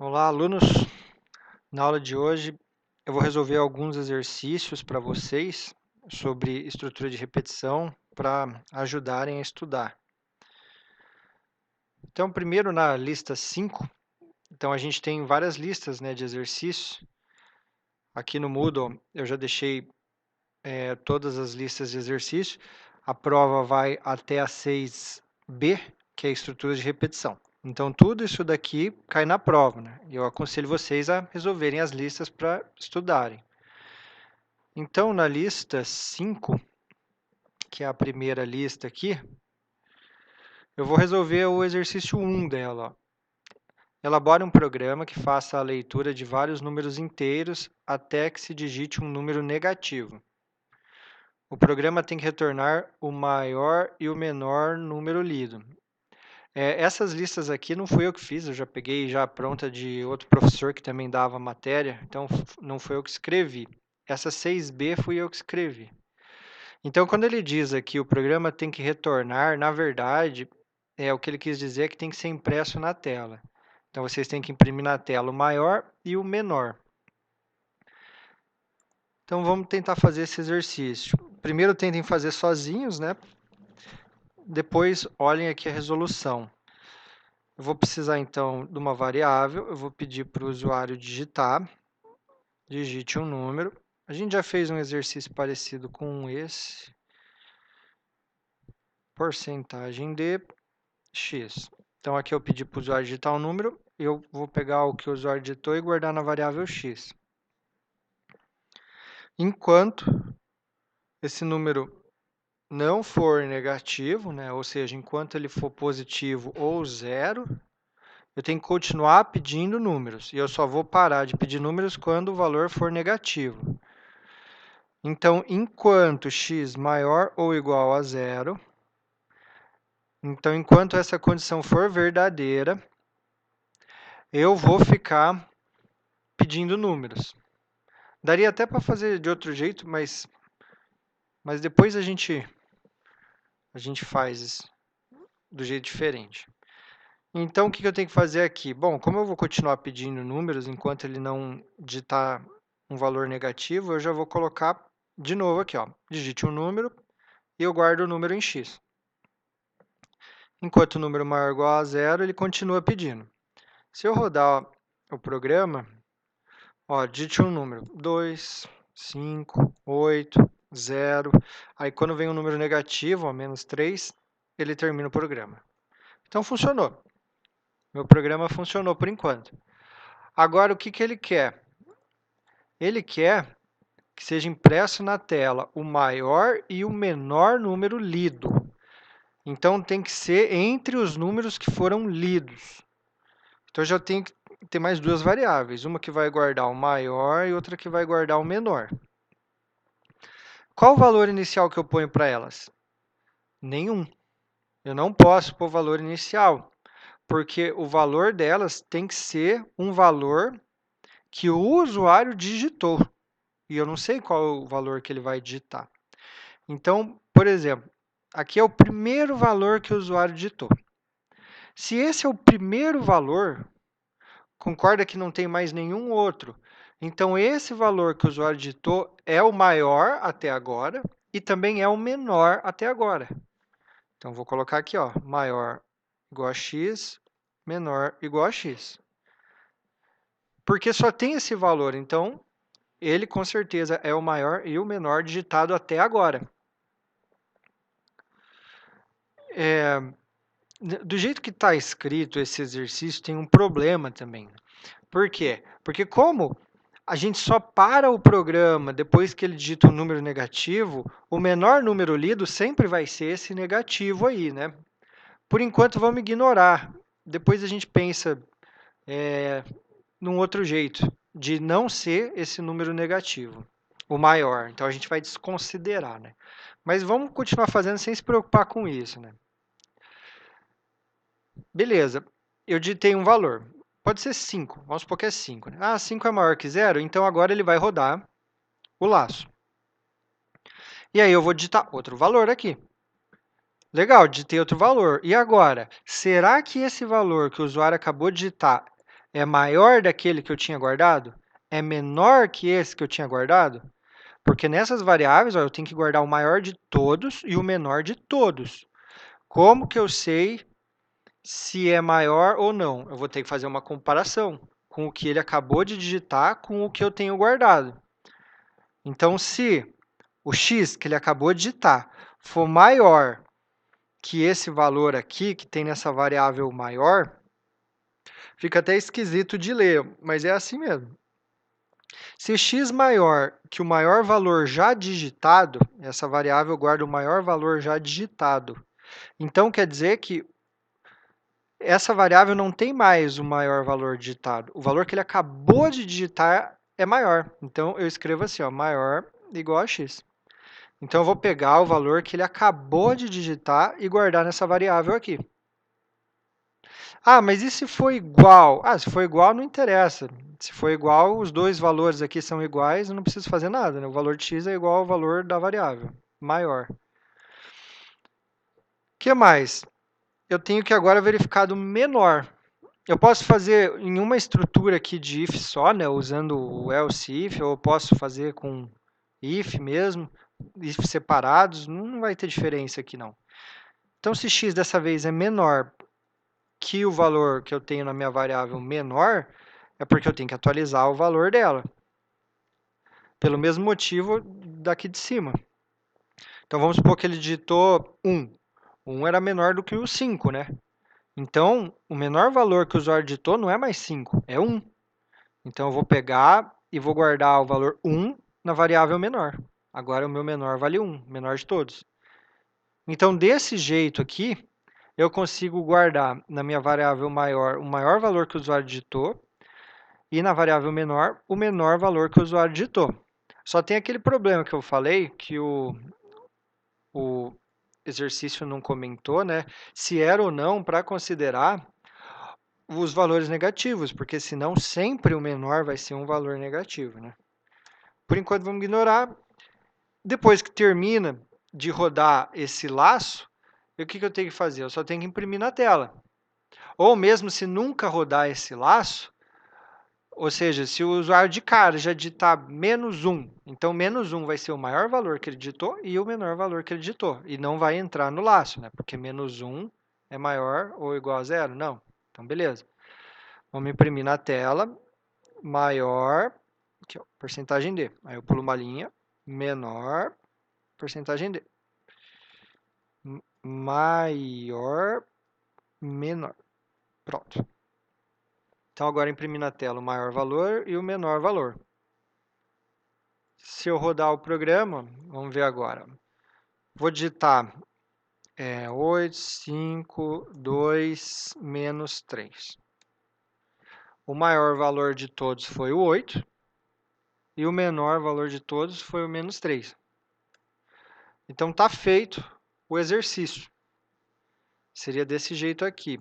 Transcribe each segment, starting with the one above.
Olá, alunos! Na aula de hoje eu vou resolver alguns exercícios para vocês sobre estrutura de repetição para ajudarem a estudar. Então, primeiro na lista 5, então a gente tem várias listas, de exercícios. Aqui no Moodle eu já deixei todas as listas de exercícios. A prova vai até a 6B, que é a estrutura de repetição. Então, tudo isso daqui cai na prova, né? E eu aconselho vocês a resolverem as listas para estudarem. Então, na lista 5, que é a primeira lista aqui, eu vou resolver o exercício 1 dela. Ó. Elabore um programa que faça a leitura de vários números inteiros até que se digite um número negativo. O programa tem que retornar o maior e o menor número lido. Essas listas aqui não fui eu que fiz, eu já peguei já pronta de outro professor que também dava matéria, então não foi eu que escrevi. Essa 6B fui eu que escrevi. Então, quando ele diz aqui o programa tem que retornar, na verdade, o que ele quis dizer é que tem que ser impresso na tela. Então, vocês têm que imprimir na tela o maior e o menor. Então, vamos tentar fazer esse exercício. Primeiro, tentem fazer sozinhos, né? Depois, olhem aqui a resolução. Eu vou precisar, então, de uma variável. Eu vou pedir para o usuário digitar. Digite um número. A gente já fez um exercício parecido com esse. Porcentagem de x. Então, aqui eu pedi para o usuário digitar um número. Eu vou pegar o que o usuário digitou e guardar na variável x. Enquanto esse número não for negativo, ou seja, enquanto ele for positivo ou zero, eu tenho que continuar pedindo números. E eu só vou parar de pedir números quando o valor for negativo. Então, enquanto x maior ou igual a zero, então, enquanto essa condição for verdadeira, eu vou ficar pedindo números. Daria até para fazer de outro jeito, mas depois a gente faz do jeito diferente. Então, o que eu tenho que fazer aqui? Bom, como eu vou continuar pedindo números enquanto ele não digitar um valor negativo, eu já vou colocar de novo aqui, ó. Digite um número e eu guardo o número em x. Enquanto o número maior ou igual a zero, ele continua pedindo. Se eu rodar o programa, ó, digite um número, 2, 5, 8, 0. Aí, quando vem um número negativo, ó, menos 3, ele termina o programa. Então, funcionou. Meu programa funcionou por enquanto. Agora, o que ele quer? Ele quer que seja impresso na tela o maior e o menor número lido. Então, tem que ser entre os números que foram lidos. Então, eu já tenho que ter mais duas variáveis. Uma que vai guardar o maior e outra que vai guardar o menor. Qual o valor inicial que eu ponho para elas? Nenhum. Eu não posso pôr valor inicial, porque o valor delas tem que ser um valor que o usuário digitou. E eu não sei qual é o valor que ele vai digitar. Então, por exemplo, aqui é o primeiro valor que o usuário digitou. Se esse é o primeiro valor, concorda que não tem mais nenhum outro. Então, esse valor que o usuário digitou é o maior até agora e também é o menor até agora. Então, vou colocar aqui, ó, maior igual a x, menor igual a x. Porque só tem esse valor, então ele com certeza é o maior e o menor digitado até agora. Do jeito que está escrito esse exercício, tem um problema também. Por quê? Porque como a gente só para o programa depois que ele digita um número negativo, o menor número lido sempre vai ser esse negativo aí, né? Por enquanto, vamos ignorar. Depois a gente pensa num outro jeito, de não ser esse número negativo, o maior. Então, a gente vai desconsiderar, né? Mas vamos continuar fazendo sem se preocupar com isso, né? Beleza, eu digitei um valor. Pode ser 5, vamos supor que é 5. Né? Ah, 5 é maior que 0, então agora ele vai rodar o laço. E aí eu vou digitar outro valor aqui. Legal, digitei outro valor. E agora, será que esse valor que o usuário acabou de digitar é maior daquele que eu tinha guardado? É menor que esse que eu tinha guardado? Porque nessas variáveis, ó, eu tenho que guardar o maior de todos e o menor de todos. Como que eu sei se é maior ou não? Eu vou ter que fazer uma comparação com o que ele acabou de digitar com o que eu tenho guardado. Então, se o x que ele acabou de digitar for maior que esse valor aqui, que tem nessa variável maior, fica até esquisito de ler, mas é assim mesmo. Se x maior que o maior valor já digitado, essa variável guarda o maior valor já digitado. Então, quer dizer que essa variável não tem mais o maior valor digitado. O valor que ele acabou de digitar é maior. Então, eu escrevo assim, ó, maior igual a x. Então, eu vou pegar o valor que ele acabou de digitar e guardar nessa variável aqui. Ah, mas e se for igual? Ah, se for igual, não interessa. Se for igual, os dois valores aqui são iguais, eu não preciso fazer nada, né? O valor de x é igual ao valor da variável, maior. O que mais? Eu tenho que agora verificar do menor. Eu posso fazer em uma estrutura aqui de if só, né, usando o else if, ou eu posso fazer com if mesmo, if separados, não vai ter diferença aqui não. Então, se x dessa vez é menor que o valor que eu tenho na minha variável menor, é porque eu tenho que atualizar o valor dela. Pelo mesmo motivo daqui de cima. Então, vamos supor que ele digitou 1. 1 era menor do que o 5, né? Então, o menor valor que o usuário digitou não é mais 5, é 1. Então, eu vou pegar e vou guardar o valor 1 na variável menor. Agora, o meu menor vale 1, menor de todos. Então, desse jeito aqui, eu consigo guardar na minha variável maior o maior valor que o usuário digitou e na variável menor o menor valor que o usuário digitou. Só tem aquele problema que eu falei, que o exercício não comentou, né? Se era ou não para considerar os valores negativos, porque senão sempre o menor vai ser um valor negativo, né? Por enquanto, vamos ignorar. Depois que termina de rodar esse laço, o que eu tenho que fazer? Eu só tenho que imprimir na tela. Ou mesmo se nunca rodar esse laço, ou seja, se o usuário de cara já digitar -1, então -1 vai ser o maior valor que ele digitou e o menor valor que ele digitou. E não vai entrar no laço, né? Porque -1 é maior ou igual a 0? Não. Então, beleza. Vamos imprimir na tela, maior, aqui, ó, porcentagem D. Aí eu pulo uma linha, menor, porcentagem D. Maior, menor. Pronto. Então, agora imprimi na tela o maior valor e o menor valor. Se eu rodar o programa, vamos ver agora. Vou digitar 8, 5, 2, menos 3. O maior valor de todos foi o 8 e o menor valor de todos foi o menos 3. Então, está feito o exercício. Seria desse jeito aqui.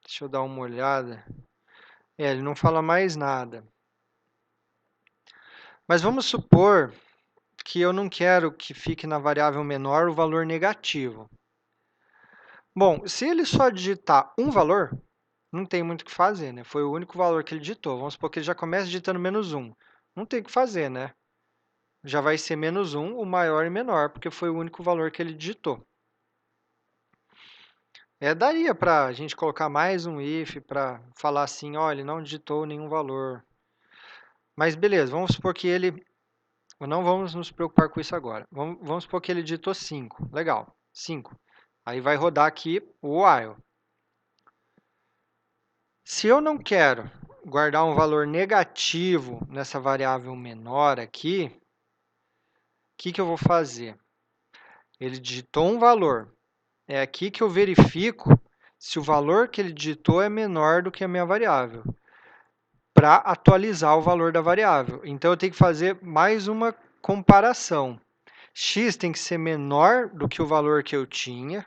Deixa eu dar uma olhada. Ele não fala mais nada. Mas vamos supor que eu não quero que fique na variável menor o valor negativo. Bom, se ele só digitar um valor, não tem muito o que fazer, né? Foi o único valor que ele digitou. Vamos supor que ele já começa digitando -1. Não tem o que fazer, né? Já vai ser -1, o maior e menor, porque foi o único valor que ele digitou. Daria para a gente colocar mais um if para falar assim, olha, ele não digitou nenhum valor. Mas beleza, vamos supor que ele... Não vamos nos preocupar com isso agora. Vamos supor que ele digitou 5. Legal, 5. Aí vai rodar aqui o while. Se eu não quero guardar um valor negativo nessa variável menor aqui, o que eu vou fazer? Ele digitou um valor. É aqui que eu verifico se o valor que ele digitou é menor do que a minha variável, para atualizar o valor da variável. Então, eu tenho que fazer mais uma comparação. X tem que ser menor do que o valor que eu tinha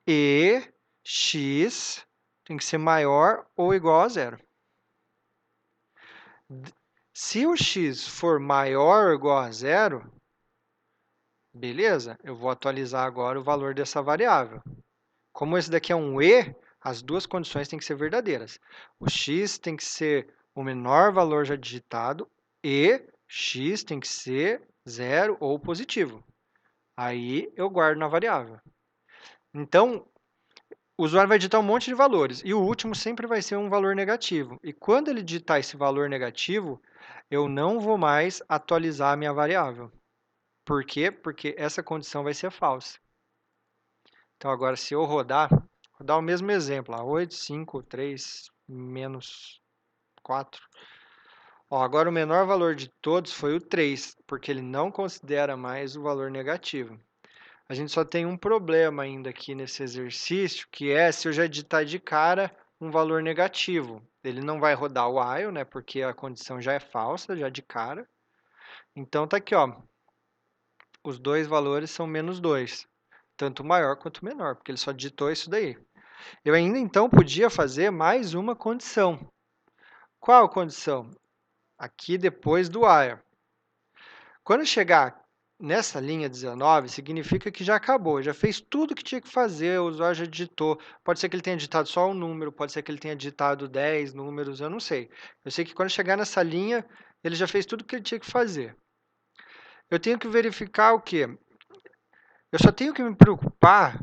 e x tem que ser maior ou igual a 0. Se o x for maior ou igual a 0, beleza, eu vou atualizar agora o valor dessa variável. Como esse daqui é um e, As duas condições têm que ser verdadeiras. O x tem que ser o menor valor já digitado e x tem que ser zero ou positivo. Aí eu guardo na variável. Então, o usuário vai digitar um monte de valores e o último sempre vai ser um valor negativo. E quando ele digitar esse valor negativo, eu não vou mais atualizar a minha variável. Por quê? Porque essa condição vai ser falsa. Então, agora, se eu rodar o mesmo exemplo, 8, 5, 3, menos 4. Ó, agora, o menor valor de todos foi o 3, porque ele não considera mais o valor negativo. A gente só tem um problema ainda aqui nesse exercício, que é se eu já digitar de cara um valor negativo. Ele não vai rodar o while, né, porque a condição já é falsa, já de cara. Então, tá aqui, ó, os dois valores são menos 2, tanto maior quanto menor, porque ele só digitou isso daí. Eu ainda, então, podia fazer mais uma condição. Qual condição? Aqui depois do while. Quando chegar nessa linha 19, significa que já acabou, já fez tudo que tinha que fazer, o usuário já digitou. Pode ser que ele tenha digitado só um número, pode ser que ele tenha digitado 10 números, eu não sei. Eu sei que quando chegar nessa linha, ele já fez tudo o que ele tinha que fazer. Eu tenho que verificar o quê? Eu só tenho que me preocupar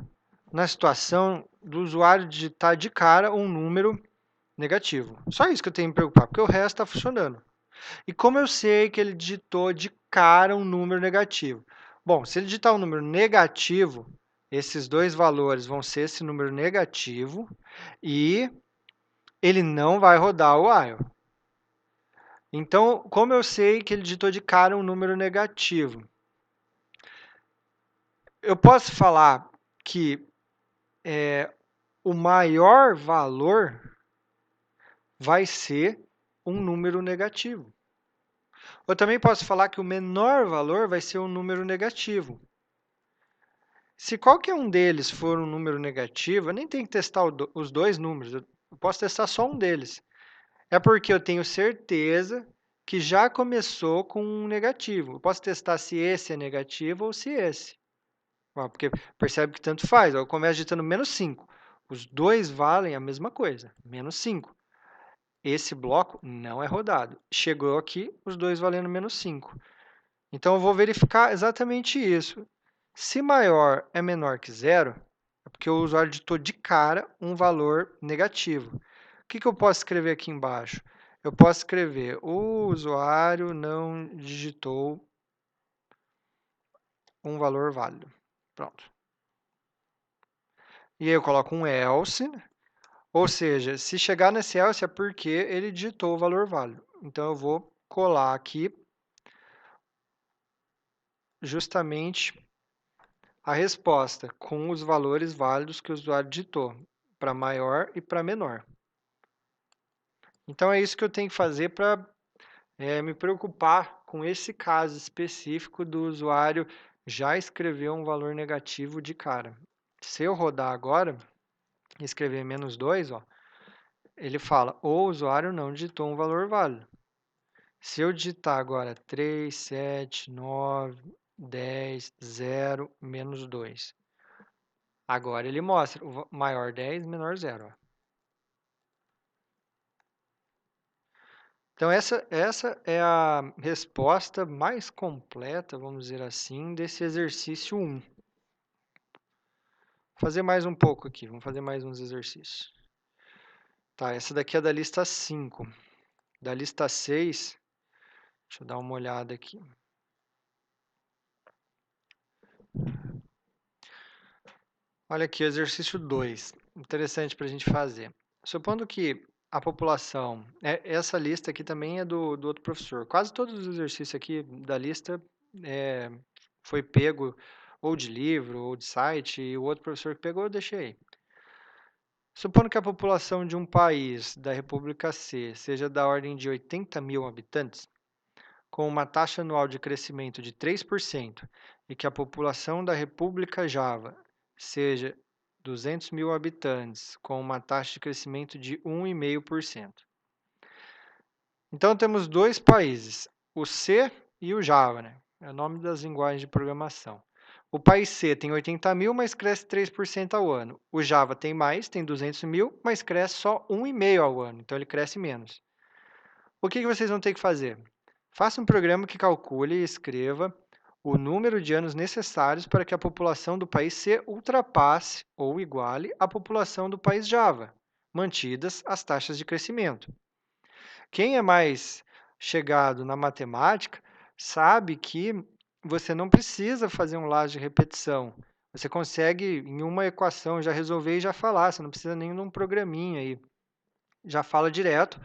na situação do usuário digitar de cara um número negativo. Só isso que eu tenho que me preocupar, porque o resto está funcionando. E como eu sei que ele digitou de cara um número negativo? Bom, se ele digitar um número negativo, esses dois valores vão ser esse número negativo e ele não vai rodar o while. Então, como eu sei que ele digitou de cara um número negativo? Eu posso falar que o maior valor vai ser um número negativo. Eu também posso falar que o menor valor vai ser um número negativo. Se qualquer um deles for um número negativo, eu nem tenho que testar os dois números, eu posso testar só um deles. É porque eu tenho certeza que já começou com um negativo. Eu posso testar se esse é negativo ou se esse. Porque percebe que tanto faz. Eu começo digitando menos 5. Os dois valem a mesma coisa, menos 5. Esse bloco não é rodado. Chegou aqui, os dois valendo menos 5. Então, eu vou verificar exatamente isso. Se maior é menor que zero, é porque o usuário digitou de cara um valor negativo. O que eu posso escrever aqui embaixo? Eu posso escrever, o usuário não digitou um valor válido. Pronto. E aí eu coloco um else, ou seja, se chegar nesse else é porque ele digitou o valor válido. Então, eu vou colar aqui justamente a resposta com os valores válidos que o usuário digitou, para maior e para menor. Então, é isso que eu tenho que fazer para me preocupar com esse caso específico do usuário já escrever um valor negativo de cara. Se eu rodar agora e escrever menos 2, ó, ele fala, o usuário não digitou um valor válido. Se eu digitar agora 3, 7, 9, 10, 0, menos 2, agora ele mostra o maior 10, menor 0. Ó. Então, essa é a resposta mais completa, vamos dizer assim, desse exercício 1. Vou fazer mais um pouco aqui, vamos fazer mais uns exercícios. Tá, essa daqui é da lista 5. Da lista 6, deixa eu dar uma olhada aqui. Olha aqui, o exercício 2, interessante para a gente fazer. Supondo que a população, essa lista aqui também é do outro professor. Quase todos os exercícios aqui da lista foi pego ou de livro ou de site, e o outro professor que pegou eu deixei aí. Supondo que a população de um país da República C seja da ordem de 80 mil habitantes, com uma taxa anual de crescimento de 3%, e que a população da República Java seja 200 mil habitantes, com uma taxa de crescimento de 1,5%. Então, temos dois países, o C e o Java, né? É o nome das linguagens de programação. O país C tem 80 mil, mas cresce 3% ao ano. O Java tem mais, tem 200 mil, mas cresce só 1,5% ao ano, então ele cresce menos. O que vocês vão ter que fazer? Faça um programa que calcule e escreva o número de anos necessários para que a população do país C ultrapasse ou iguale a população do país Java, mantidas as taxas de crescimento. Quem é mais chegado na matemática sabe que você não precisa fazer um laço de repetição. Você consegue, em uma equação, já resolver e já falar. Você não precisa nem de um programinha aí. Já fala direto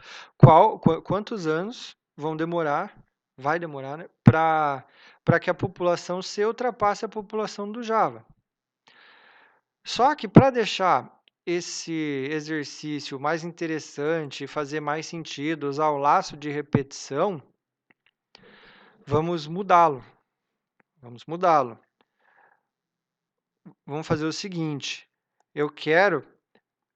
quantos anos vai demorar, né, para que a população C ultrapasse a população do Java. Só que para deixar esse exercício mais interessante e fazer mais sentido, usar o laço de repetição, vamos mudá-lo. Vamos fazer o seguinte, eu quero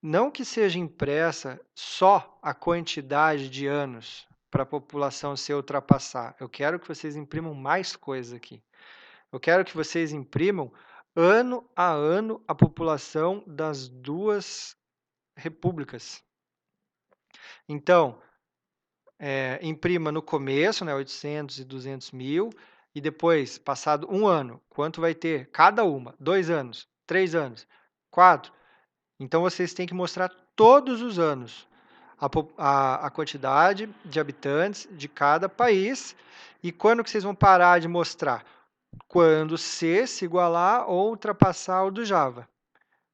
não que seja impressa só a quantidade de anos para a população ser ultrapassar. Eu quero que vocês imprimam mais coisas aqui. Eu quero que vocês imprimam ano a ano a população das duas repúblicas. Então, imprima no começo, né, 800 e 200 mil, e depois, passado um ano, quanto vai ter cada uma? 2 anos, 3 anos, 4. Então, vocês têm que mostrar todos os anos a quantidade de habitantes de cada país. E quando que vocês vão parar de mostrar? Quando C se igualar ou ultrapassar o do Java.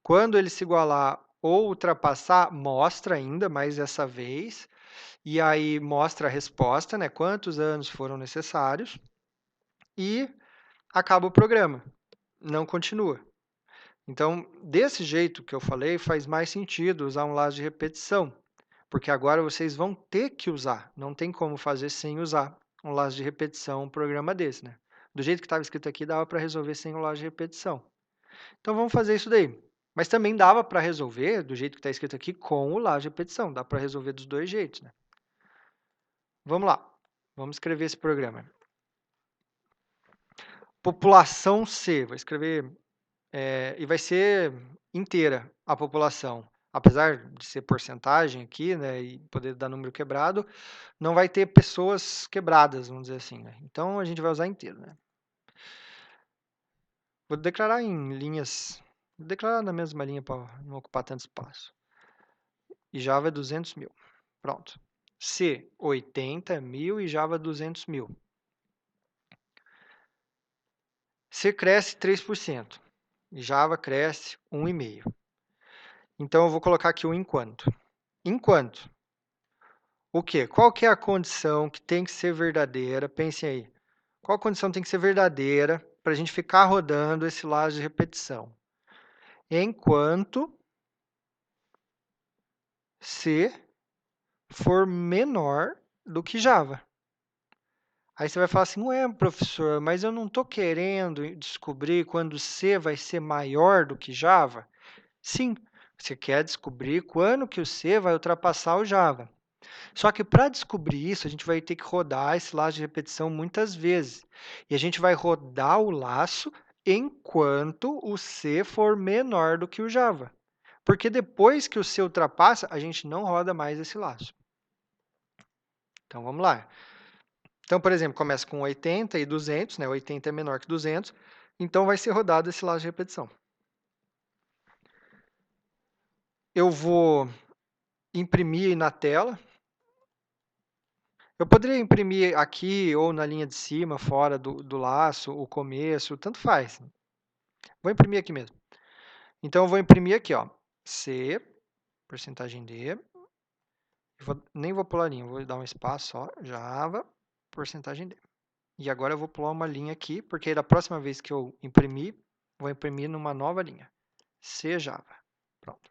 Quando ele se igualar ou ultrapassar, mostra ainda, mais dessa vez. E aí mostra a resposta, né? Quantos anos foram necessários. E acaba o programa. Não continua. Então, desse jeito que eu falei, faz mais sentido usar um laço de repetição, porque agora vocês vão ter que usar, não tem como fazer sem usar um laço de repetição, um programa desse, né? Do jeito que estava escrito aqui, dava para resolver sem o laço de repetição. Então, vamos fazer isso daí. Mas também dava para resolver, do jeito que está escrito aqui, com o laço de repetição. Dá para resolver dos dois jeitos, né? Vamos lá. Vamos escrever esse programa. População C. Vou escrever e vai ser inteira a população. Apesar de ser porcentagem aqui, né, e poder dar número quebrado, não vai ter pessoas quebradas, vamos dizer assim, né? Então, a gente vai usar inteiro, né? Vou declarar em linhas, vou declarar na mesma linha para não ocupar tanto espaço. E Java é 200 mil. Pronto. C, 80 mil e Java 200 mil. C cresce 3%. E Java cresce 1,5%. Então, eu vou colocar aqui o enquanto. Enquanto. O quê? Qual que é a condição que tem que ser verdadeira? Pensem aí. Qual condição tem que ser verdadeira para a gente ficar rodando esse laço de repetição? Enquanto C for menor do que Java. Aí você vai falar assim, ué, professor, mas eu não estou querendo descobrir quando C vai ser maior do que Java? Sim, você quer descobrir quando que o C vai ultrapassar o Java. Só que para descobrir isso, a gente vai ter que rodar esse laço de repetição muitas vezes. E a gente vai rodar o laço enquanto o C for menor do que o Java. Porque depois que o C ultrapassa, a gente não roda mais esse laço. Então, vamos lá. Então, por exemplo, começa com 80 e 200, né? 80 é menor que 200, então vai ser rodado esse laço de repetição. Eu vou imprimir na tela. Eu poderia imprimir aqui ou na linha de cima, fora do laço, o começo, tanto faz. Vou imprimir aqui mesmo. Então, eu vou imprimir aqui, ó, C, porcentagem D. Nem vou pular linha, vou dar um espaço só, Java, porcentagem D. E agora eu vou pular uma linha aqui, porque aí da próxima vez que eu imprimir, vou imprimir numa nova linha. C Java. Pronto.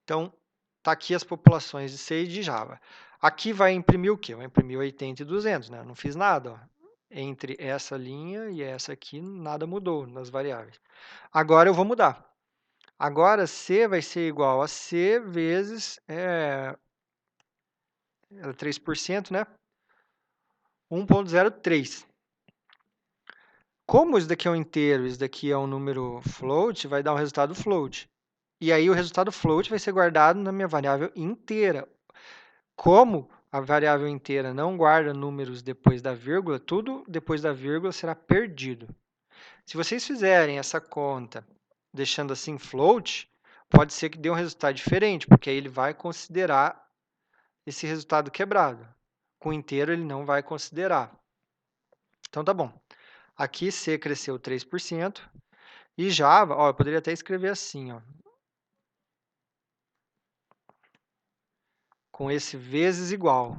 Então, tá aqui as populações de C e de Java. Aqui vai imprimir o quê? Vai imprimir 80 e 200, né? Eu não fiz nada, ó. Entre essa linha e essa aqui, nada mudou nas variáveis. Agora eu vou mudar. Agora, C vai ser igual a C vezes 3%, né? 1,03. Como isso daqui é um inteiro, isso daqui é um número float, vai dar um resultado float. E aí o resultado float vai ser guardado na minha variável inteira. Como a variável inteira não guarda números depois da vírgula, tudo depois da vírgula será perdido. Se vocês fizerem essa conta deixando assim float, pode ser que dê um resultado diferente, porque aí ele vai considerar esse resultado quebrado. Com inteiro ele não vai considerar. Então tá bom. Aqui C cresceu 3%. E Java, ó, eu poderia até escrever assim, ó, com esse vezes igual.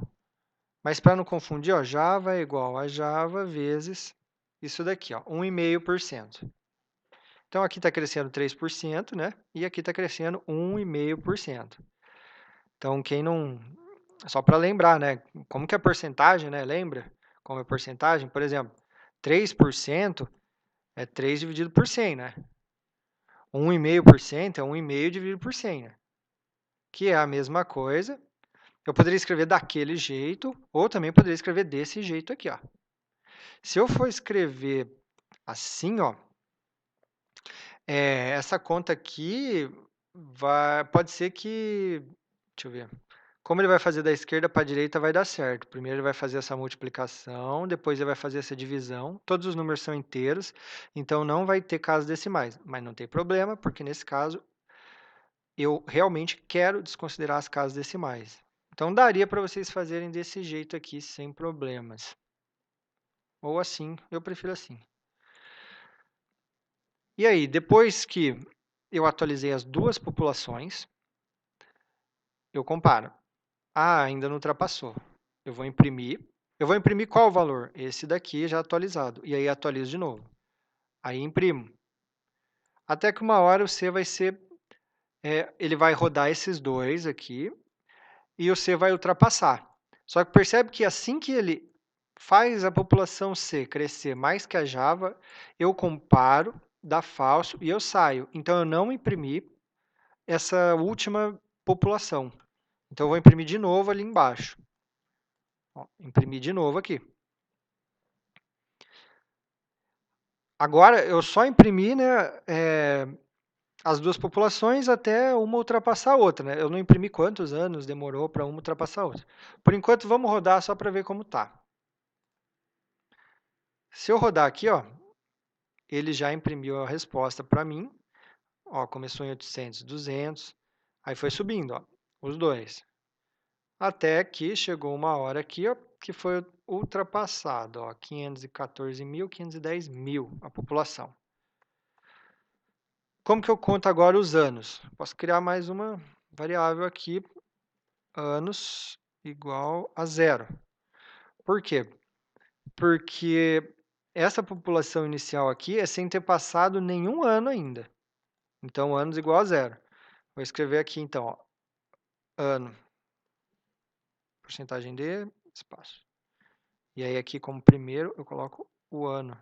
Mas para não confundir, ó, Java é igual a Java vezes isso daqui, ó, 1,5%. Então, aqui está crescendo 3%, né? E aqui está crescendo 1,5%. Então, quem não... Só para lembrar, né? Como que é a porcentagem, né? Lembra? Como é a porcentagem? Por exemplo, 3% é 3 dividido por 100, né? 1,5% é 1,5 dividido por 100, né? Que é a mesma coisa. Eu poderia escrever daquele jeito, ou também poderia escrever desse jeito aqui, ó. Se eu for escrever assim, ó, essa conta aqui pode ser que, deixa eu ver, como ele vai fazer da esquerda para a direita vai dar certo. Primeiro ele vai fazer essa multiplicação, depois ele vai fazer essa divisão. Todos os números são inteiros, então não vai ter casas decimais. Mas não tem problema, porque nesse caso eu realmente quero desconsiderar as casas decimais. Então daria para vocês fazerem desse jeito aqui sem problemas. Ou assim, eu prefiro assim. E aí, depois que eu atualizei as duas populações, eu comparo. Ah, ainda não ultrapassou. Eu vou imprimir. Eu vou imprimir qual o valor? Esse daqui já atualizado. E aí atualizo de novo. Aí imprimo. Até que uma hora o C vai ser... ele vai rodar esses dois aqui e o C vai ultrapassar. Só que percebe que assim que ele faz a população C crescer mais que a Java, eu comparo, dá falso e eu saio. Então, eu não imprimi essa última população. Então, eu vou imprimir de novo ali embaixo. Ó, imprimir de novo aqui. Agora, eu só imprimi, né, as duas populações até uma ultrapassar a outra. Né? Eu não imprimi quantos anos demorou para uma ultrapassar a outra. Por enquanto, vamos rodar só para ver como está. Se eu rodar aqui, ó, ele já imprimiu a resposta para mim. Ó, começou em 800, 200, aí foi subindo, ó, os dois. Até que chegou uma hora aqui, ó, que foi ultrapassado, ó, 514.000, 510.000 a população. Como que eu conto agora os anos? Posso criar mais uma variável aqui, anos igual a 0. Por quê? Porque essa população inicial aqui é sem ter passado nenhum ano ainda. Então, anos igual a 0. Vou escrever aqui, então, ó, ano, porcentagem de espaço. E aí, aqui, como primeiro, eu coloco o ano.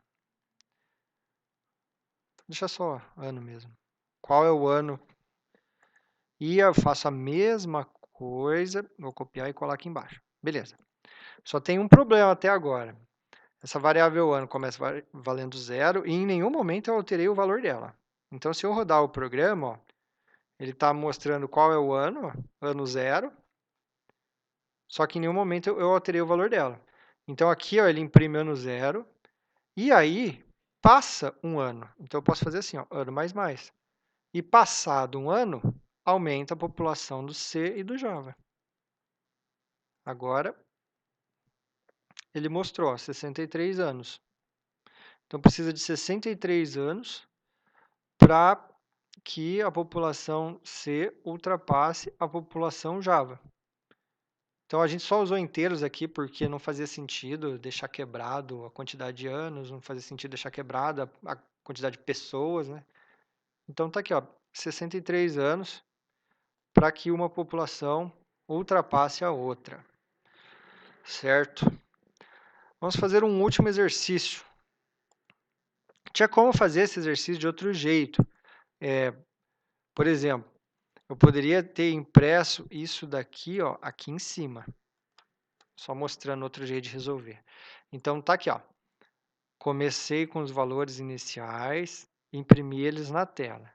Deixa só ano mesmo. Qual é o ano? E eu faço a mesma coisa, vou copiar e colar aqui embaixo. Beleza. Só tem um problema até agora. Essa variável ano começa valendo 0 e em nenhum momento eu alterei o valor dela. Então, se eu rodar o programa, ó, ele está mostrando qual é o ano, ó, ano 0, só que em nenhum momento eu alterei o valor dela. Então, aqui ó, ele imprime ano 0 e aí passa um ano. Então, eu posso fazer assim, ó, ano mais mais. E passado um ano, aumenta a população do C e do Java. Agora, ele mostrou ó, 63 anos. Então, precisa de 63 anos para que a população C ultrapasse a população Java. Então, a gente só usou inteiros aqui porque não fazia sentido deixar quebrado a quantidade de anos, não fazia sentido deixar quebrada a quantidade de pessoas, né? Então, está aqui, ó, 63 anos para que uma população ultrapasse a outra, certo? Vamos fazer um último exercício. Tinha como fazer esse exercício de outro jeito. Por exemplo, eu poderia ter impresso isso daqui, ó, aqui em cima. Só mostrando outro jeito de resolver. Então, tá aqui, ó. comecei com os valores iniciais, imprimi eles na tela.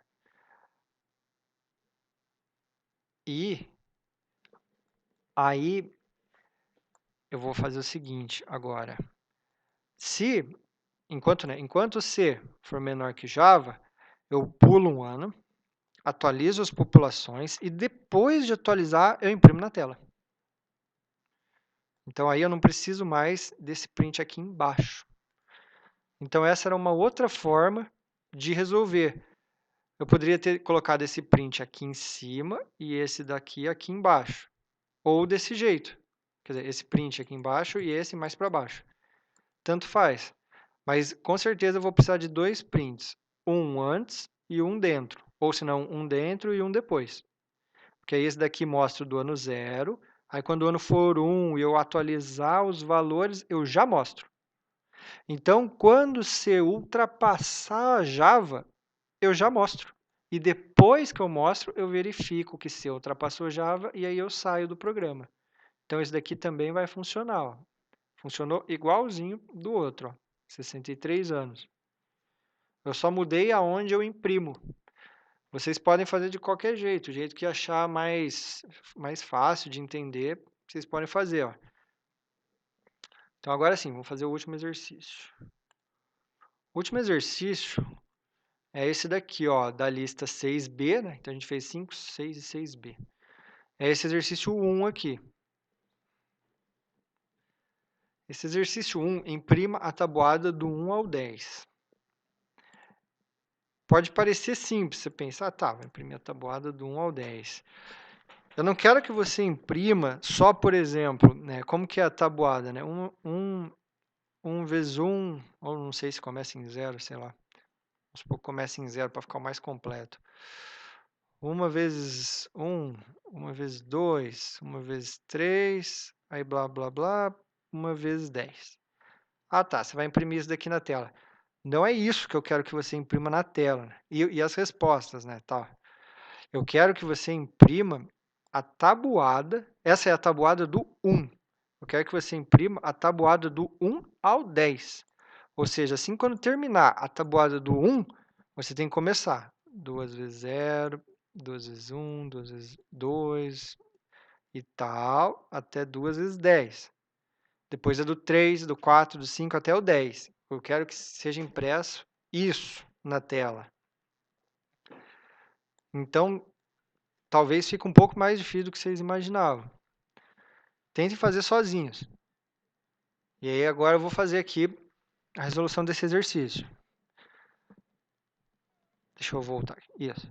E aí eu vou fazer o seguinte agora. Enquanto C for menor que Java, eu pulo um ano, atualizo as populações e depois de atualizar, eu imprimo na tela. Então, aí eu não preciso mais desse print aqui embaixo. Então, essa era uma outra forma de resolver. Eu poderia ter colocado esse print aqui em cima e esse daqui aqui embaixo. Ou desse jeito. Quer dizer, esse print aqui embaixo e esse mais para baixo. Tanto faz. Mas, com certeza, eu vou precisar de dois prints. Um antes e um dentro. Ou, se não, um dentro e um depois. Porque aí esse daqui mostra o do ano 0. Aí, quando o ano for 1 e eu atualizar os valores, eu já mostro. Então, quando você ultrapassar a Java, eu já mostro. E depois que eu mostro, eu verifico que você ultrapassou Java e aí eu saio do programa. Então, esse daqui também vai funcionar. Ó. Funcionou igualzinho do outro. Ó. 63 anos. Eu só mudei aonde eu imprimo. Vocês podem fazer de qualquer jeito, o jeito que achar mais fácil de entender, vocês podem fazer. Ó. Então, agora sim, vamos fazer o último exercício. O último exercício é esse daqui, ó, da lista 6B, né? Então, a gente fez 5, 6 e 6B. É esse exercício 1 aqui. Esse exercício 1, imprima a tabuada do 1 ao 10. Pode parecer simples, você pensa, tá, vou imprimir a tabuada do 1 ao 10. Eu não quero que você imprima só, por exemplo, né, como que é a tabuada, né? 1 vezes 1, ou não sei se começa em 0, sei lá. Vamos supor que começa em 0 para ficar o mais completo. 1 vezes 1, 1 vezes 2, 1 vezes 3, aí blá, blá, blá, 1 vezes 10. Ah, tá, você vai imprimir isso daqui na tela. Não é isso que eu quero que você imprima na tela. Né? E as respostas, né? Tá. Eu quero que você imprima a tabuada, essa é a tabuada do 1. Eu quero que você imprima a tabuada do 1 ao 10. Ou seja, assim, quando terminar a tabuada do 1, você tem que começar. 2 vezes 0, 2 vezes 1, 2 vezes 2 e tal, até 2 vezes 10. Depois é do 3, do 4, do 5 até o 10. Eu quero que seja impresso isso na tela. Então, talvez fique um pouco mais difícil do que vocês imaginavam. Tentem fazer sozinhos. E aí, agora eu vou fazer aqui a resolução desse exercício. Deixa eu voltar aqui. Isso.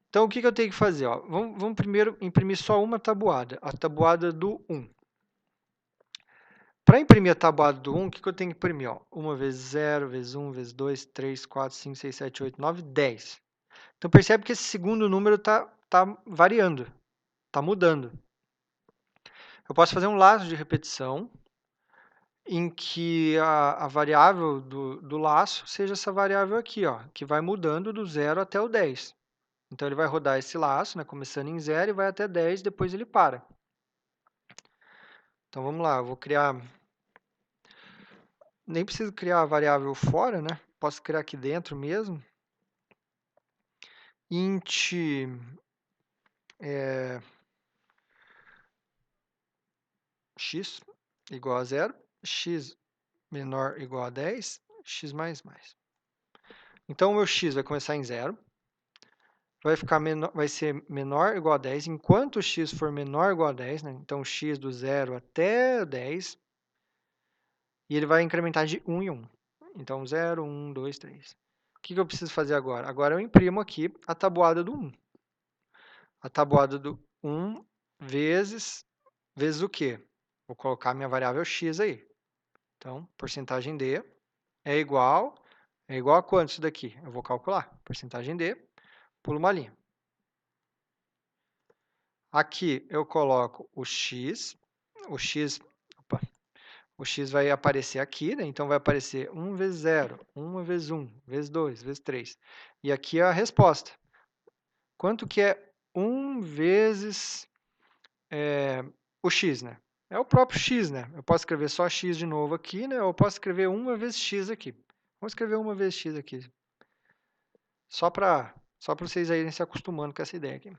Então, o que eu tenho que fazer? Ó? Vamos primeiro imprimir só uma tabuada, a tabuada do 1. Para imprimir a tabuada do 1, o que eu tenho que imprimir? Ó? 1 vezes 0, vezes 1, vezes 2, 3, 4, 5, 6, 7, 8, 9, 10. Então, percebe que esse segundo número está variando, está mudando. Eu posso fazer um laço de repetição em que a variável do laço seja essa variável aqui, ó, que vai mudando do 0 até o 10. Então, ele vai rodar esse laço, né, começando em 0 e vai até 10, depois ele para. Então, vamos lá, eu vou criar... Nem preciso criar a variável fora, né? Posso criar aqui dentro mesmo. Int x igual a 0, x menor ou igual a 10, x mais mais. Então, o meu x vai começar em 0, vai ser menor ou igual a 10, enquanto o x for menor ou igual a 10, né? Então, x do 0 até 10, e ele vai incrementar de 1 em 1. Então, 0, 1, 2, 3. O que eu preciso fazer agora? Agora eu imprimo aqui a tabuada do 1. A tabuada do 1 vezes o quê? Vou colocar minha variável x aí. Então, porcentagem d é igual a quanto isso daqui? Eu vou calcular. Porcentagem d, pulo uma linha. Aqui eu coloco o x vai aparecer aqui, né? Então vai aparecer 1 vezes 0, 1 vezes 1, vezes 2, vezes 3. E aqui é a resposta. Quanto que é 1 vezes o x, né? é o próprio x, né? Eu posso escrever só x de novo aqui, né? Ou eu posso escrever 1 vezes x aqui. Vamos escrever 1 vezes x aqui. Só para vocês irem se acostumando com essa ideia aqui.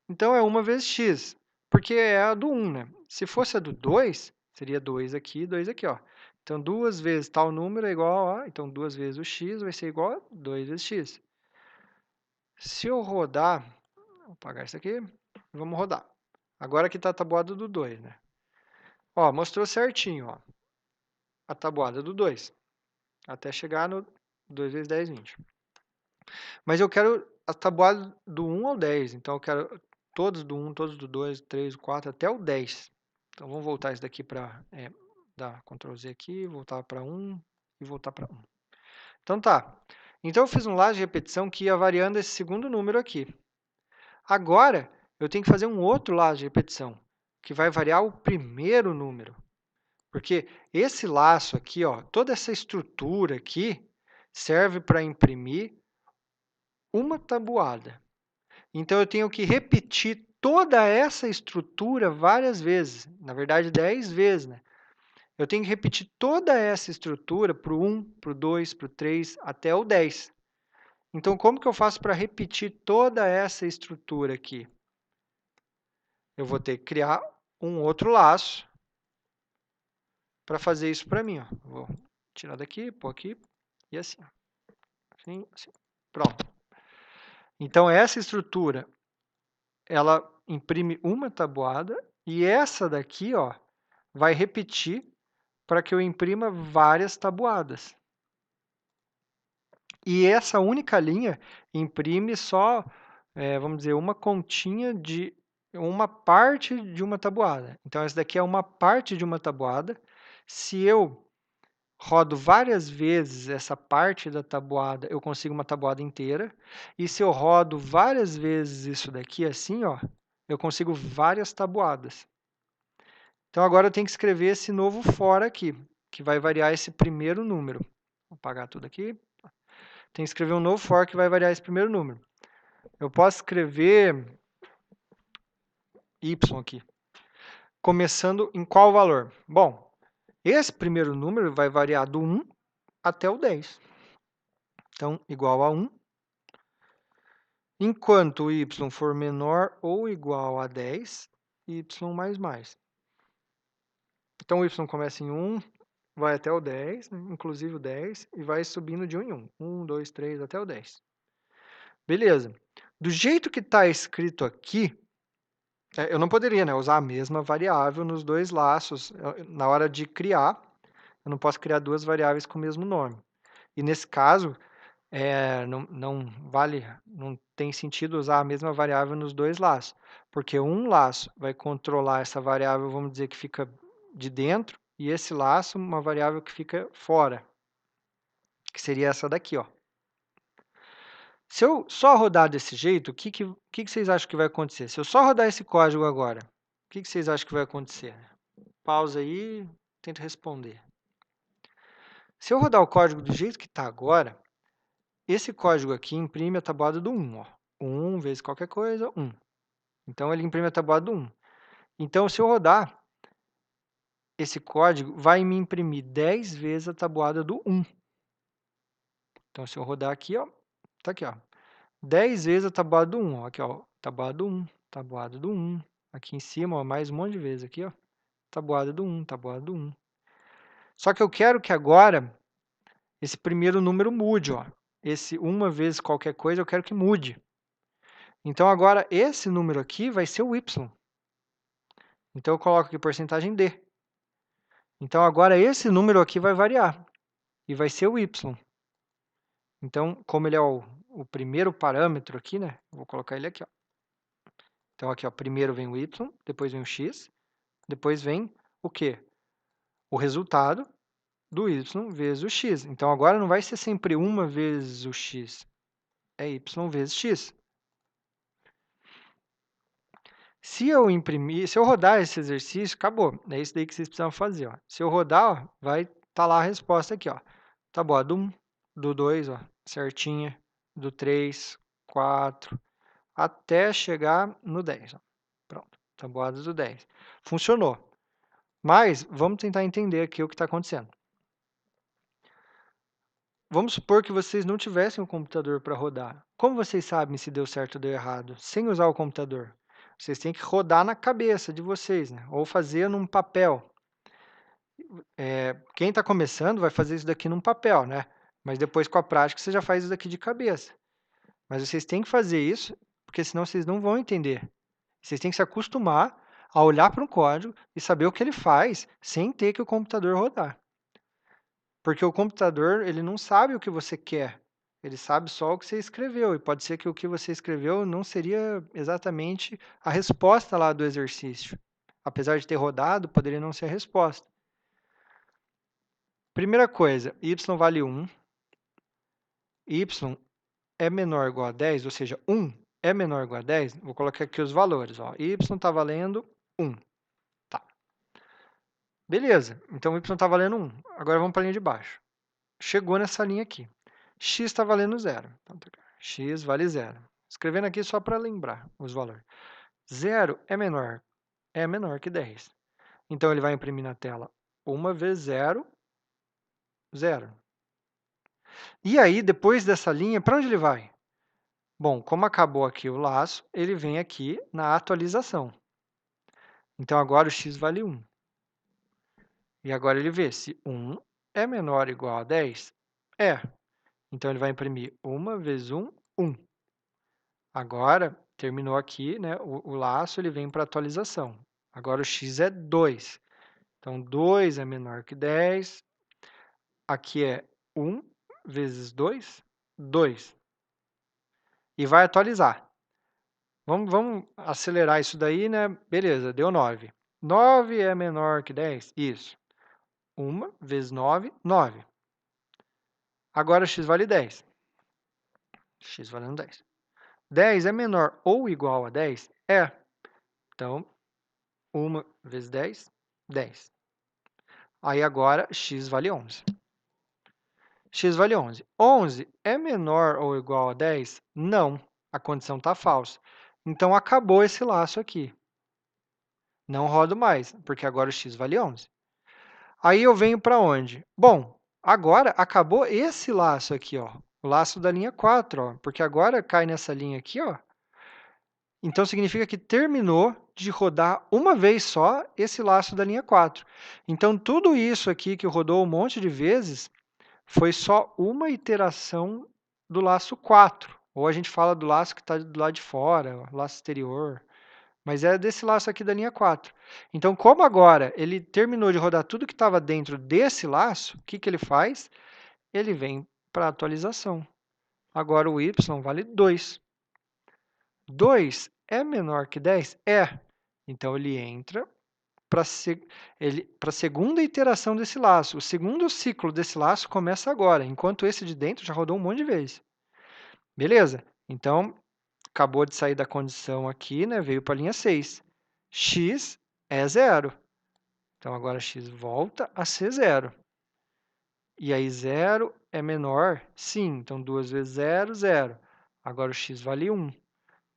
Então, é 1 vezes x, porque é a do 1, né? Se fosse a do 2, seria 2 aqui e 2 aqui, ó. Então, 2 vezes tal número é igual a... Então, 2 vezes o x vai ser igual a 2 vezes x. Se eu rodar... Vou apagar isso aqui. Vamos rodar. Agora aqui está a tabuada do 2, né? Ó, mostrou certinho, ó, a tabuada do 2. Até chegar no 2 vezes 10, 20. Mas eu quero a tabuada do 1 ao 10. Então, eu quero todos do 1, todos do 2, 3, 4, até o 10. Então, vamos voltar isso daqui para... dar Ctrl Z aqui, voltar para 1 e voltar para 1. Então, tá. Então, eu fiz um laço de repetição que ia variando esse segundo número aqui. Agora, eu tenho que fazer um outro laço de repetição, que vai variar o primeiro número. Porque esse laço aqui, ó, toda essa estrutura aqui, serve para imprimir uma tabuada. Então, eu tenho que repetir toda essa estrutura várias vezes. Na verdade, 10 vezes, né? Eu tenho que repetir toda essa estrutura para o 1, para o 2, para o 3, até o 10. Então, como que eu faço para repetir toda essa estrutura aqui? Eu vou ter que criar um outro laço para fazer isso para mim. Ó. Vou tirar daqui, pôr aqui e assim. Assim, assim. Pronto. Então, essa estrutura, ela imprime uma tabuada e essa daqui, ó, vai repetir para que eu imprima várias tabuadas. E essa única linha imprime só, vamos dizer, uma continha de uma parte de uma tabuada. Então, essa daqui é uma parte de uma tabuada. Se eu rodo várias vezes essa parte da tabuada, eu consigo uma tabuada inteira. E se eu rodo várias vezes isso daqui, assim, ó, eu consigo várias tabuadas. Então, agora eu tenho que escrever esse novo for aqui, que vai variar esse primeiro número. Vou apagar tudo aqui. Tem que escrever um novo for que vai variar esse primeiro número. Eu posso escrever y aqui, começando em qual valor? Bom, esse primeiro número vai variar do 1 até o 10. Então, igual a 1. Enquanto y for menor ou igual a 10, y mais mais. Então, o y começa em 1, vai até o 10, né? Inclusive o 10, e vai subindo de 1 em 1. 1, 2, 3, até o 10. Beleza. Do jeito que está escrito aqui, eu não poderia, né, usar a mesma variável nos dois laços. Na hora de criar, eu não posso criar duas variáveis com o mesmo nome. E nesse caso, não tem sentido usar a mesma variável nos dois laços, porque um laço vai controlar essa variável, vamos dizer, que fica de dentro, e esse laço, uma variável que fica fora, que seria essa daqui, ó. Se eu só rodar desse jeito, o que vocês acham que vai acontecer? Se eu só rodar esse código agora, o que vocês acham que vai acontecer? Pausa aí, tenta responder. Se eu rodar o código do jeito que está agora, esse código aqui imprime a tabuada do 1. Ó. 1 vezes qualquer coisa, 1. Então, ele imprime a tabuada do 1. Então, se eu rodar, esse código vai me imprimir 10 vezes a tabuada do 1. Então, se eu rodar aqui, ó, tá aqui, ó, 10 vezes a tabuada do 1. Ó, aqui, ó, tabuada do 1, tabuada do 1. Aqui em cima, ó, mais um monte de vezes aqui, ó, tabuada do 1, tabuada do 1. Só que eu quero que agora esse primeiro número mude. Ó. Esse 1 vezes qualquer coisa, eu quero que mude. Então, agora, esse número aqui vai ser o y. Então, eu coloco aqui porcentagem D. Então, agora, esse número aqui vai variar. E vai ser o y. Então, como ele é o primeiro parâmetro aqui, né? Vou colocar ele aqui. Ó. Então, aqui, ó, primeiro vem o y, depois vem o x, depois vem o quê? O resultado do y vezes o x. Então, agora não vai ser sempre 1 vezes o x, é y vezes x. Se eu rodar esse exercício, acabou. É isso daí que vocês precisam fazer. Ó. Se eu rodar, ó, vai estar lá a resposta aqui. Ó. Tá bom, do 1, do 2, ó, certinha, do 3, 4, até chegar no 10. Ó. Pronto, tabuada do 10. Funcionou. Mas vamos tentar entender aqui o que está acontecendo. Vamos supor que vocês não tivessem um computador para rodar. Como vocês sabem se deu certo ou deu errado? Sem usar o computador. Vocês têm que rodar na cabeça de vocês, né? Ou fazer num papel. Quem está começando vai fazer isso daqui num papel, né? Mas depois, com a prática, você já faz isso daqui de cabeça. Mas vocês têm que fazer isso, porque senão vocês não vão entender. Vocês têm que se acostumar a olhar para um código e saber o que ele faz sem ter que o computador rodar. Porque o computador, ele não sabe o que você quer. Ele sabe só o que você escreveu. E pode ser que o que você escreveu não seria exatamente a resposta lá do exercício. Apesar de ter rodado, poderia não ser a resposta. Primeira coisa, y vale 1. Y é menor ou igual a 10, ou seja, 1 é menor ou igual a 10. Vou colocar aqui os valores. Ó. Y está valendo 1. Tá. Beleza, então y está valendo 1. Agora vamos para a linha de baixo. Chegou nessa linha aqui. X está valendo 0. Então, x vale 0. Escrevendo aqui só para lembrar os valores. 0 é menor que 10. Então, ele vai imprimir na tela 1 vezes 0, 0. E aí, depois dessa linha, para onde ele vai? Bom, como acabou aqui o laço, ele vem aqui na atualização. Então, agora o x vale 1. E agora ele vê se 1 é menor ou igual a 10. É. Então, ele vai imprimir 1 vezes 1, 1. Agora, terminou aqui, né, o laço, ele vem para atualização. Agora, o x é 2. Então, 2 é menor que 10. Aqui é 1 vezes 2, 2. E vai atualizar. Vamos acelerar isso daí, né? Beleza, deu 9. 9 é menor que 10? Isso. 1 vezes 9, 9. Agora, x vale 10. X valendo 10. 10 é menor ou igual a 10? É. Então, 1 vezes 10, 10. Aí, agora, x vale 11. X vale 11. 11 é menor ou igual a 10? Não. A condição está falsa. Então, acabou esse laço aqui. Não rodo mais, porque agora o x vale 11. Aí eu venho para onde? Bom, agora acabou esse laço aqui, ó, o laço da linha 4, ó, porque agora cai nessa linha aqui, ó. Então, significa que terminou de rodar uma vez só esse laço da linha 4. Então, tudo isso aqui que rodou um monte de vezes foi só uma iteração do laço 4. Ou a gente fala do laço que está do lado de fora, o laço exterior. Mas é desse laço aqui da linha 4. Então, como agora ele terminou de rodar tudo que estava dentro desse laço, o que ele faz? Ele vem para a atualização. Agora, o y vale 2. 2 é menor que 10? É. Então, ele entra para a segunda iteração desse laço. O segundo ciclo desse laço começa agora, enquanto esse de dentro já rodou um monte de vezes. Beleza? Então, acabou de sair da condição aqui, né? Veio para a linha 6. X é 0. Então, agora x volta a ser 0. E aí, 0 é menor? Sim. Então, 2 vezes 0, 0. Agora, o x vale 1.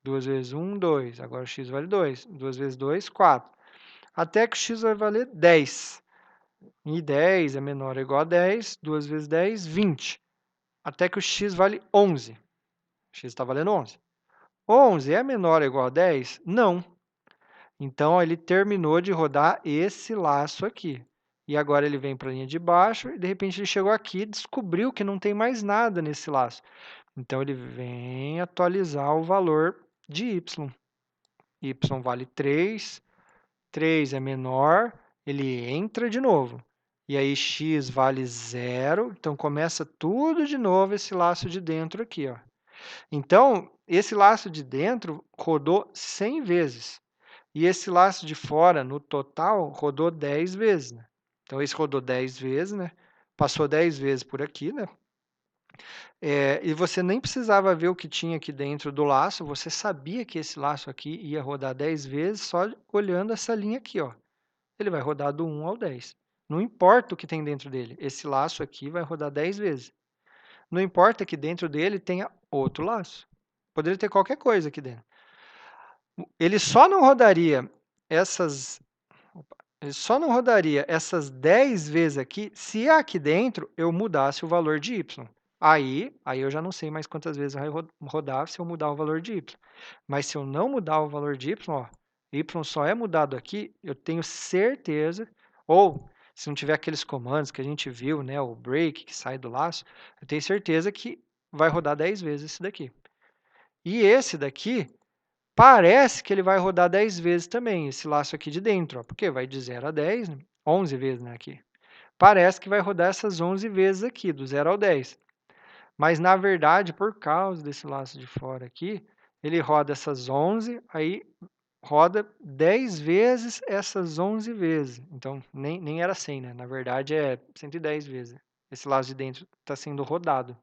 2 vezes 1, 2. Agora, o x vale 2. 2 vezes 2, 4. Até que o x vai valer 10. E 10 é menor ou igual a 10. 2 vezes 10, 20. Até que o x vale 11. O x está valendo 11. 11 é menor ou igual a 10? Não. Então, ele terminou de rodar esse laço aqui. E agora ele vem para a linha de baixo e, de repente, ele chegou aqui e descobriu que não tem mais nada nesse laço. Então, ele vem atualizar o valor de y. Y vale 3. 3 é menor, ele entra de novo. E aí, x vale 0. Então, começa tudo de novo esse laço de dentro aqui, ó. Então, esse laço de dentro rodou 100 vezes. E esse laço de fora, no total, rodou 10 vezes. Né? Então, esse rodou 10 vezes, né? Passou 10 vezes por aqui, né? E você nem precisava ver o que tinha aqui dentro do laço, você sabia que esse laço aqui ia rodar 10 vezes só olhando essa linha aqui, ó. Ele vai rodar do 1 ao 10. Não importa o que tem dentro dele, esse laço aqui vai rodar 10 vezes. Não importa que dentro dele tenha outro laço. Poderia ter qualquer coisa aqui dentro. Ele só não rodaria essas Ele só não rodaria essas 10 vezes aqui se aqui dentro eu mudasse o valor de y. Aí eu já não sei mais quantas vezes vai rodar se eu mudar o valor de y. Mas se eu não mudar o valor de y, ó, y só é mudado aqui, eu tenho certeza, ou se não tiver aqueles comandos que a gente viu, né, o break que sai do laço, eu tenho certeza que vai rodar 10 vezes esse daqui. E esse daqui, parece que ele vai rodar 10 vezes também, esse laço aqui de dentro, ó, porque vai de 0 a 10, né? 11 vezes, né, aqui. Parece que vai rodar essas 11 vezes aqui, do 0 ao 10. Mas, na verdade, por causa desse laço de fora aqui, ele roda essas 11, aí roda 10 vezes essas 11 vezes. Então, nem era 100, né? Na verdade, é 110 vezes. Esse laço de dentro está sendo rodado.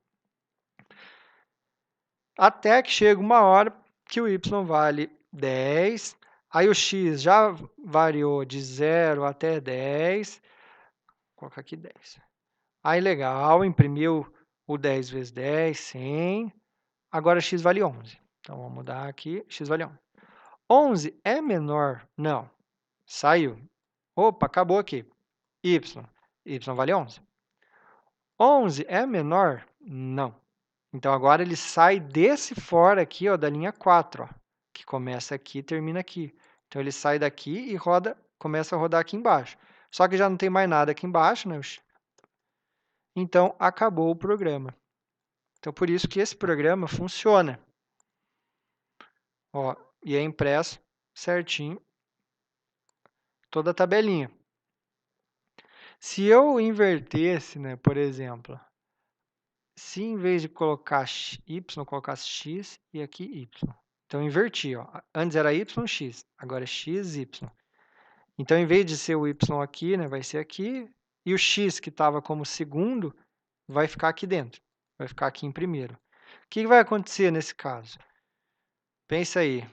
Até que chega uma hora que o y vale 10, aí o x já variou de 0 até 10, vou colocar aqui 10. Aí, legal, imprimiu o 10 vezes 10, 100, agora x vale 11. Então, vamos mudar aqui, x vale 11. 11 é menor? Não, saiu. Opa, acabou aqui. Y vale 11. 11 é menor? Não. Então, agora ele sai desse fora aqui, ó, da linha 4, ó, que começa aqui e termina aqui. Então, ele sai daqui e começa a rodar aqui embaixo. Só que já não tem mais nada aqui embaixo, né? Então, acabou o programa. Então, por isso que esse programa funciona. Ó, e é impresso certinho toda a tabelinha. Se eu invertesse, né, por exemplo, se em vez de colocar y, colocasse x e aqui y. Então, eu inverti. Ó. Antes era y, x. Agora é x, y. Então, em vez de ser o y aqui, né, vai ser aqui. E o x, que estava como segundo, vai ficar aqui dentro. Vai ficar aqui em primeiro. O que vai acontecer nesse caso? Pensa aí.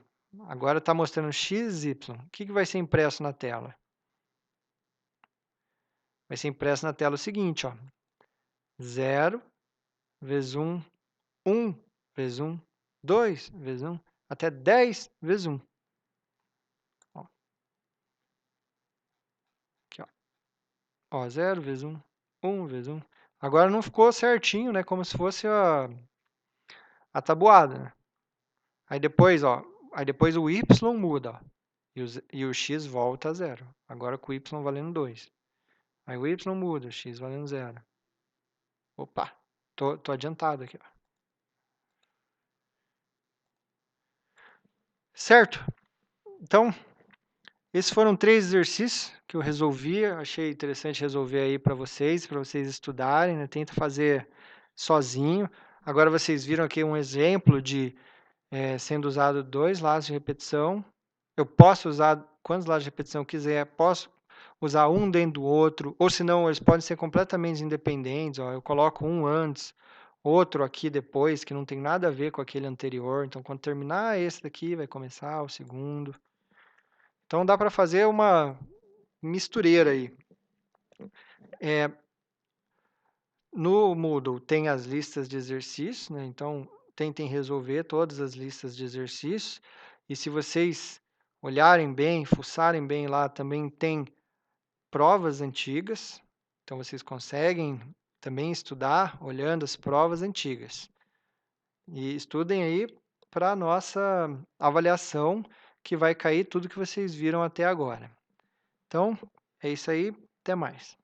Agora está mostrando x, y. O que vai ser impresso na tela? Vai ser impresso na tela o seguinte, ó. 0 vezes 1, 1 vezes 1, 2 vezes 1, até 10 vezes 1. Ó. Aqui, ó. Ó, 0 vezes 1, 1 vezes 1. Agora não ficou certinho, né? Como se fosse a tabuada, né? Aí depois, ó, o y muda, ó, e o x volta a 0. Agora com o y valendo 2. Aí o y muda, o x valendo 0. Opa, tô adiantado aqui, ó. Certo? Então, esses foram 3 exercícios que eu resolvi. Achei interessante resolver aí para vocês estudarem, né? Tenta fazer sozinho. Agora vocês viram aqui um exemplo de sendo usado 2 laços de repetição. Eu posso usar quantos laços de repetição eu quiser, posso usar um dentro do outro, ou se não, eles podem ser completamente independentes. Ó, eu coloco um antes, outro aqui depois, que não tem nada a ver com aquele anterior. Então, quando terminar esse daqui, vai começar o segundo. Então, dá para fazer uma mistureira aí. No Moodle tem as listas de exercícios, né? Então, tentem resolver todas as listas de exercícios. E se vocês olharem bem, fuçarem bem lá, também tem provas antigas. Então, vocês conseguem também estudar olhando as provas antigas. E estudem aí para a nossa avaliação, que vai cair tudo que vocês viram até agora. Então, é isso aí. Até mais.